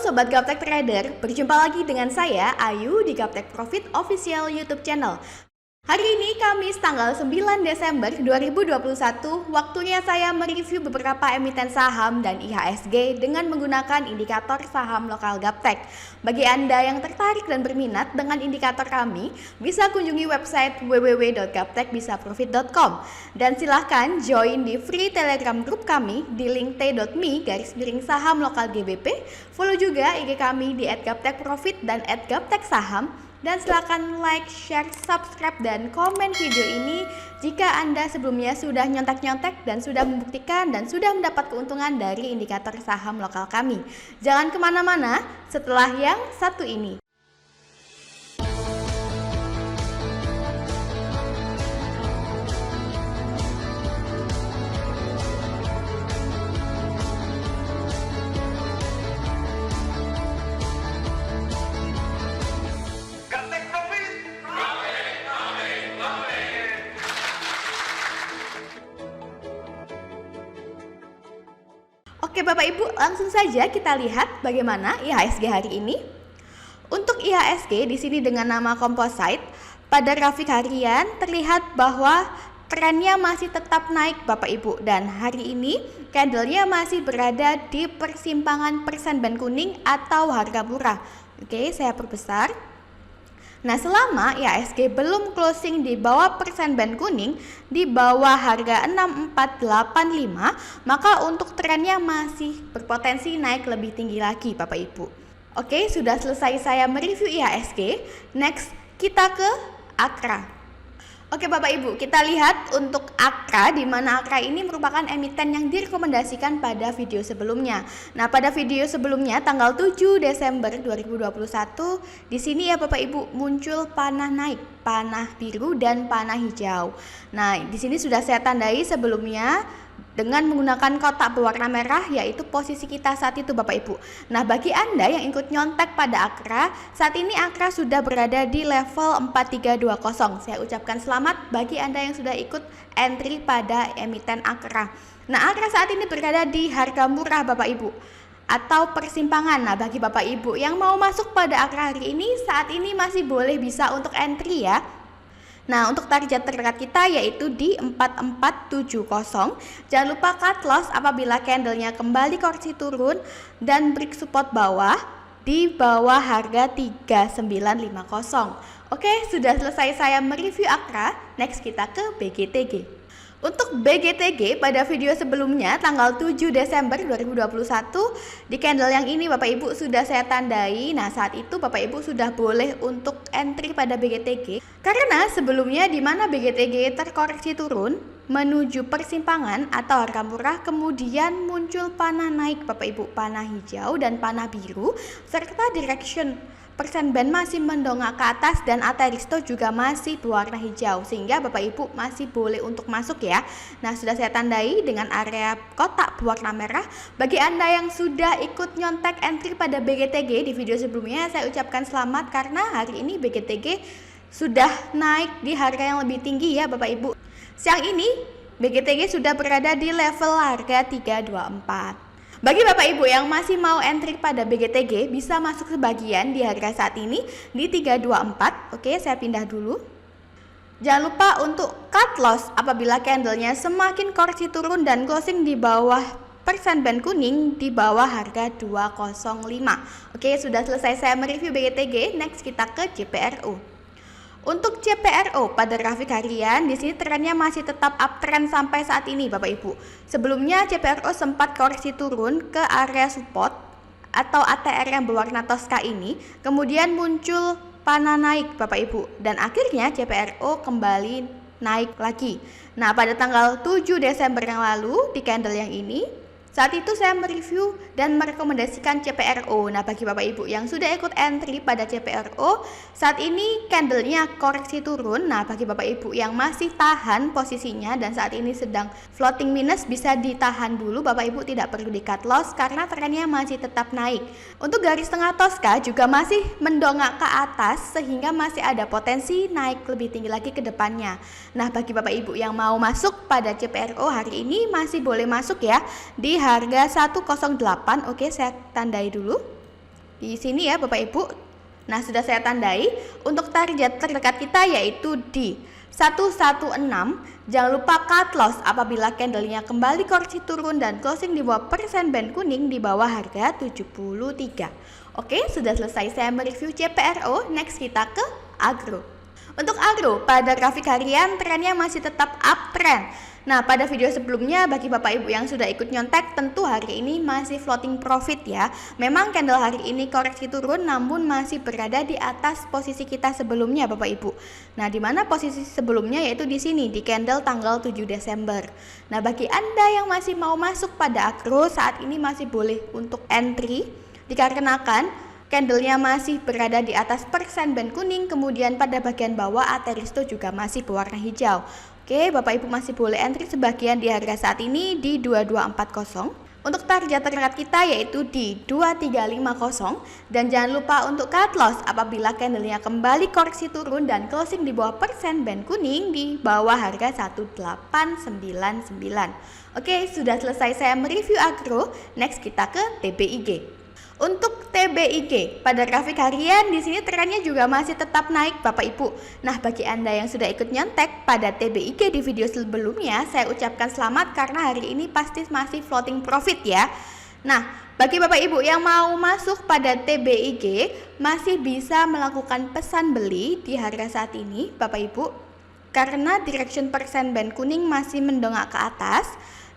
Sobat Gaptek Trader, berjumpa lagi dengan saya Ayu di Gaptek Profit Official YouTube Channel. Hari ini Kamis tanggal 9 Desember 2021, waktunya saya mereview beberapa emiten saham dan IHSG dengan menggunakan indikator saham lokal Gaptek. Bagi Anda yang tertarik dan berminat dengan indikator kami, bisa kunjungi website www.gaptekbisaprofit.com dan silahkan join di free Telegram group kami di link t.me/saham lokal GBP. Follow juga IG kami di @gaptekprofit dan @gapteksaham. Dan silakan like, share, subscribe, dan komen video ini jika Anda sebelumnya sudah nyontek-nyontek dan sudah membuktikan dan sudah mendapat keuntungan dari indikator saham lokal kami. Jangan kemana-mana setelah yang satu ini. Oke Bapak Ibu, langsung saja kita lihat bagaimana IHSG hari ini. Untuk IHSG di sini dengan nama composite, pada grafik harian terlihat bahwa trennya masih tetap naik Bapak Ibu, dan hari ini candlenya masih berada di persimpangan persen band kuning atau harga murah. Oke, saya perbesar. Nah, selama IHSG belum closing di bawah persen band kuning, di bawah harga 6485, maka untuk trennya masih berpotensi naik lebih tinggi lagi Bapak Ibu. Oke, sudah selesai saya mereview IHSG. Next, kita ke AKRA. Oke Bapak Ibu, kita lihat untuk AKRA, di mana AKRA ini merupakan emiten yang direkomendasikan pada video sebelumnya. Nah, pada video sebelumnya tanggal 7 Desember 2021, di sini ya Bapak Ibu muncul panah naik, panah biru dan panah hijau. Nah, di sini sudah saya tandai sebelumnya dengan menggunakan kotak berwarna merah, yaitu posisi kita saat itu Bapak Ibu. Nah, bagi Anda yang ikut nyontek pada AKRA, saat ini AKRA sudah berada di level 4320. Saya ucapkan selamat bagi Anda yang sudah ikut entry pada emiten AKRA. Nah, AKRA saat ini berada di harga murah Bapak Ibu, atau persimpangan. Nah, bagi Bapak Ibu yang mau masuk pada AKRA hari ini, saat ini masih boleh bisa untuk entry ya. Nah, untuk target terdekat kita yaitu di 4470. Jangan lupa cut loss apabila candlenya kembali koreksi turun dan break support bawah di bawah harga 3950. Oke, sudah selesai saya mereview AKRA. Next kita ke BGTG. Untuk BGTG pada video sebelumnya tanggal 7 Desember 2021, di candle yang ini Bapak Ibu sudah saya tandai. Nah, saat itu Bapak Ibu sudah boleh untuk entry pada BGTG, karena sebelumnya di mana BGTG terkoreksi turun menuju persimpangan atau harga murah, kemudian muncul panah naik Bapak Ibu, panah hijau dan panah biru, serta direction persen band masih mendongak ke atas dan Ataristo juga masih berwarna hijau, sehingga Bapak Ibu masih boleh untuk masuk ya. Nah, sudah saya tandai dengan area kotak berwarna merah. Bagi Anda yang sudah ikut nyontek entry pada BGTG di video sebelumnya, saya ucapkan selamat karena hari ini BGTG sudah naik di harga yang lebih tinggi ya Bapak Ibu. Siang ini BGTG sudah berada di level harga 324. Bagi Bapak Ibu yang masih mau entry pada BGTG, bisa masuk sebagian di harga saat ini di 324. Oke, saya pindah dulu. Jangan lupa untuk cut loss apabila candlenya semakin koreksi turun dan closing di bawah persen band kuning di bawah harga 205. Oke, sudah selesai saya mereview BGTG. Next kita ke JPRO. Untuk JPRO pada grafik harian, di sini trennya masih tetap uptrend sampai saat ini Bapak Ibu. Sebelumnya JPRO sempat koreksi turun ke area support atau ATR yang berwarna toska ini, kemudian muncul panah naik Bapak Ibu, dan akhirnya JPRO kembali naik lagi. Nah, pada tanggal 7 Desember yang lalu di candle yang ini, saat itu saya mereview dan merekomendasikan CPRO. Nah, bagi Bapak Ibu yang sudah ikut entry pada CPRO, saat ini candlenya koreksi turun. Nah, bagi Bapak Ibu yang masih tahan posisinya dan saat ini sedang floating minus, bisa ditahan dulu Bapak Ibu, tidak perlu di cut loss karena trennya masih tetap naik. Untuk garis tengah toska juga masih mendongak ke atas sehingga masih ada potensi naik lebih tinggi lagi ke depannya. Nah, bagi Bapak Ibu yang mau masuk pada CPRO hari ini masih boleh masuk ya di harga 108. Oke, saya tandai dulu. di sini ya Bapak Ibu. Nah, sudah saya tandai. Untuk target terdekat kita yaitu di 116. Jangan lupa cut loss apabila candlenya kembali koreksi turun dan closing di bawah persen band kuning di bawah harga 73. Oke, sudah selesai saya mereview CPRO. Next kita ke agro. Untuk agro, pada grafik harian trennya masih tetap uptrend. Nah, pada video sebelumnya bagi Bapak Ibu yang sudah ikut nyontek, tentu hari ini masih floating profit ya. Memang candle hari ini koreksi turun namun masih berada di atas posisi kita sebelumnya Bapak Ibu. Nah, di mana posisi sebelumnya yaitu di sini di candle tanggal 7 Desember. Nah, bagi Anda yang masih mau masuk pada agro, saat ini masih boleh untuk entry dikarenakan candlenya masih berada di atas persen band kuning, kemudian pada bagian bawah Ateristo juga masih berwarna hijau. Oke, Bapak Ibu masih boleh entry sebagian di harga saat ini di 2240. Untuk target terdekat kita yaitu di 2350 dan jangan lupa untuk cut loss apabila candlenya kembali koreksi turun dan closing di bawah persen band kuning di bawah harga 1899. Oke, sudah selesai saya mereview agro. Next kita ke TBIG. Untuk TBIG pada grafik harian di sini trennya juga masih tetap naik Bapak Ibu. Nah, bagi Anda yang sudah ikut nyontek pada TBIG di video sebelumnya, saya ucapkan selamat karena hari ini pasti masih floating profit ya. Nah, bagi Bapak Ibu yang mau masuk pada TBIG masih bisa melakukan pesan beli di harga saat ini Bapak Ibu. Karena direction persen band kuning masih mendongak ke atas.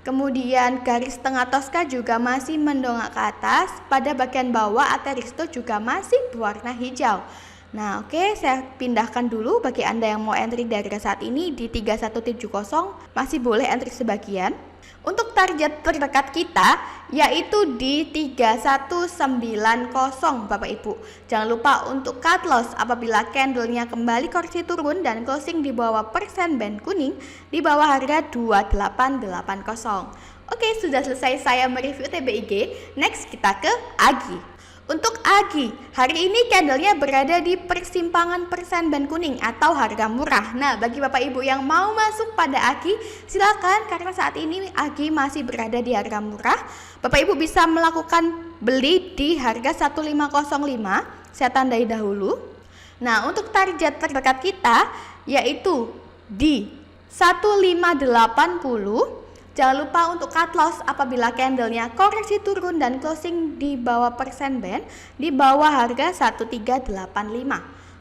Kemudian garis tengah Tosca juga masih mendongak ke atas. Pada bagian bawah Ateristo juga masih berwarna hijau. Nah, oke, saya pindahkan dulu bagi Anda yang mau entry dari saat ini di 3170 masih boleh entry sebagian. Untuk target terdekat kita yaitu di 3190 Bapak Ibu. Jangan lupa untuk cut loss apabila candlenya kembali koreksi turun dan closing di bawah persen band kuning di bawah harga 2880. Oke, sudah selesai saya mereview TBIG. Next kita ke AGI. Untuk AGI, hari ini candlenya berada di persimpangan persen band kuning atau harga murah. Nah, bagi Bapak Ibu yang mau masuk pada AGI, silakan karena saat ini AGI masih berada di harga murah. Bapak Ibu bisa melakukan beli di harga 1505. Saya tandai dahulu. Nah, untuk target terdekat kita yaitu di 1580. Jangan lupa untuk cut loss apabila candlenya koreksi turun dan closing di bawah persen band di bawah harga 1385.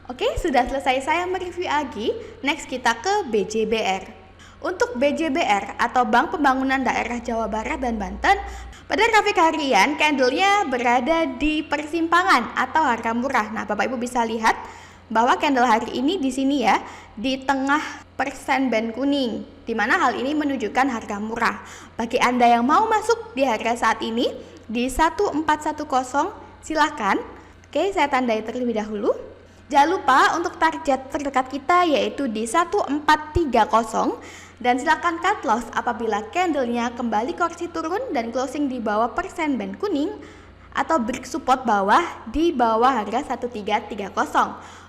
Oke, sudah selesai saya mereview AGI. Next kita ke BJBR. Untuk BJBR atau Bank Pembangunan Daerah Jawa Barat dan Banten, pada grafik harian candlenya berada di persimpangan atau harga murah. Nah, Bapak Ibu bisa lihat bahwa candle hari ini di sini ya di tengah persen band kuning, di mana hal ini menunjukkan harga murah. Bagi Anda yang mau masuk di harga saat ini di 1410 silahkan. Oke, saya tandai terlebih dahulu. Jangan lupa untuk target terdekat kita yaitu di 1430 dan silakan cut loss apabila candlenya kembali koreksi turun dan closing di bawah persen band kuning atau break support bawah di bawah harga 1330.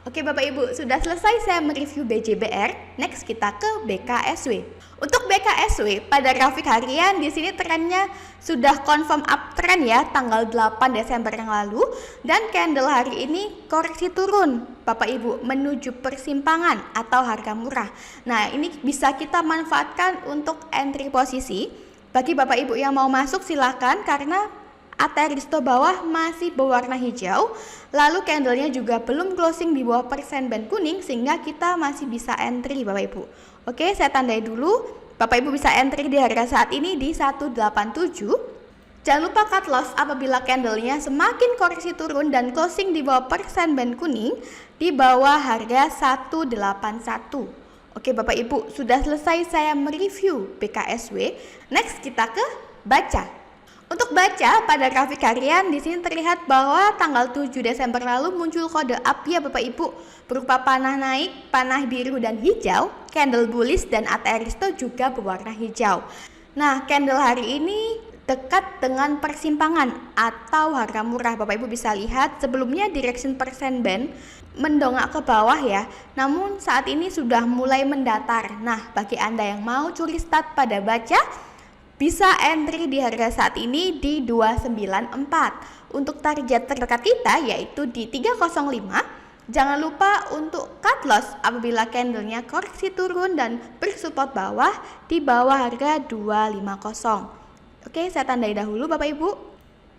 Oke Bapak Ibu, sudah selesai saya mereview BJBR. Next kita ke BKSW. Untuk BKSW pada grafik harian di sini trennya sudah confirm uptrend ya tanggal 8 Desember yang lalu dan candle hari ini koreksi turun Bapak Ibu menuju persimpangan atau harga murah. Nah, ini bisa kita manfaatkan untuk entry posisi. Bagi Bapak Ibu yang mau masuk silakan karena Ateristo bawah masih berwarna hijau, lalu candlenya juga belum closing di bawah persen band kuning sehingga kita masih bisa entry Bapak Ibu. Oke, saya tandai dulu. Bapak Ibu bisa entry di harga saat ini di 187. Jangan lupa cut loss apabila candlenya semakin koreksi turun dan closing di bawah persen band kuning di bawah harga 181. Oke Bapak Ibu, sudah selesai saya mereview BKSW. Next kita ke baca. Untuk baca pada grafik harian di sini terlihat bahwa tanggal 7 Desember lalu muncul kode up ya Bapak Ibu berupa panah naik, panah biru dan hijau, candle bullish dan Ateristo juga berwarna hijau. Nah, candle hari ini dekat dengan persimpangan atau harga murah. Bapak Ibu bisa lihat sebelumnya direction persen band mendongak ke bawah ya. Namun saat ini sudah mulai mendatar. Nah, bagi Anda yang mau curi start pada baca, bisa entry di harga saat ini di 294. Untuk target terdekat kita yaitu di 305. Jangan lupa untuk cut loss apabila candlenya koreksi turun dan bersupport bawah di bawah harga 250. Oke, saya tandai dahulu Bapak Ibu.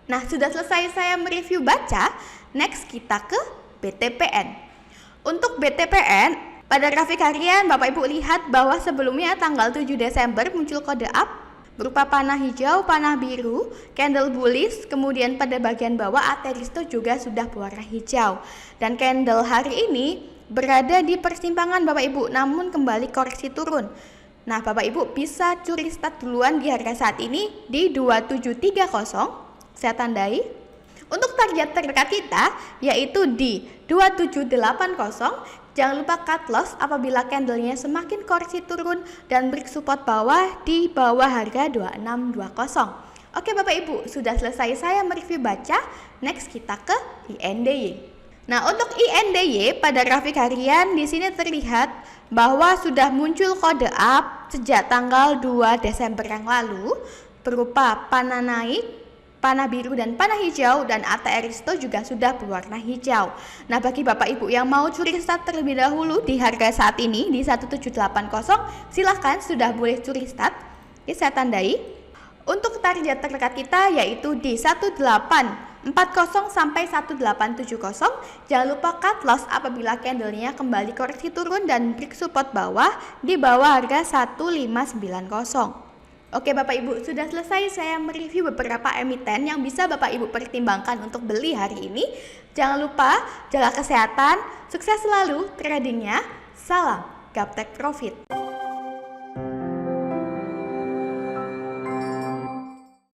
Nah, sudah selesai saya mereview baca. Next kita ke BTPN. Untuk BTPN, pada grafik harian Bapak Ibu lihat bahwa sebelumnya tanggal 7 Desember muncul kode up berupa panah hijau, panah biru, candle bullish, kemudian pada bagian bawah Ateristo juga sudah berwarna hijau. Dan candle hari ini berada di persimpangan Bapak Ibu, namun kembali koreksi turun. Nah, Bapak Ibu bisa curi start duluan di harga saat ini di 2730, saya tandai. Untuk target terdekat kita yaitu di 2780. Jangan lupa cut loss apabila candlenya semakin koreksi turun dan break support bawah di bawah harga 2620. Oke Bapak Ibu, sudah selesai saya mereview baca. Next kita ke INDY. Nah, untuk INDY pada grafik harian di sini terlihat bahwa sudah muncul kode up sejak tanggal 2 Desember yang lalu berupa panah naik, panah biru dan panah hijau, dan Ateristo juga sudah berwarna hijau. Nah, bagi Bapak Ibu yang mau curi start terlebih dahulu di harga saat ini di 1780, silahkan sudah boleh curi start. Oke, saya tandai. Untuk target terdekat kita yaitu di 1840 sampai 1870. Jangan lupa cut loss apabila candlenya kembali koreksi turun dan break support bawah di bawah harga 1590. Oke Bapak Ibu, sudah selesai saya mereview beberapa emiten yang bisa Bapak Ibu pertimbangkan untuk beli hari ini. Jangan lupa jaga kesehatan, sukses selalu tradingnya. Salam Gaptek Profit.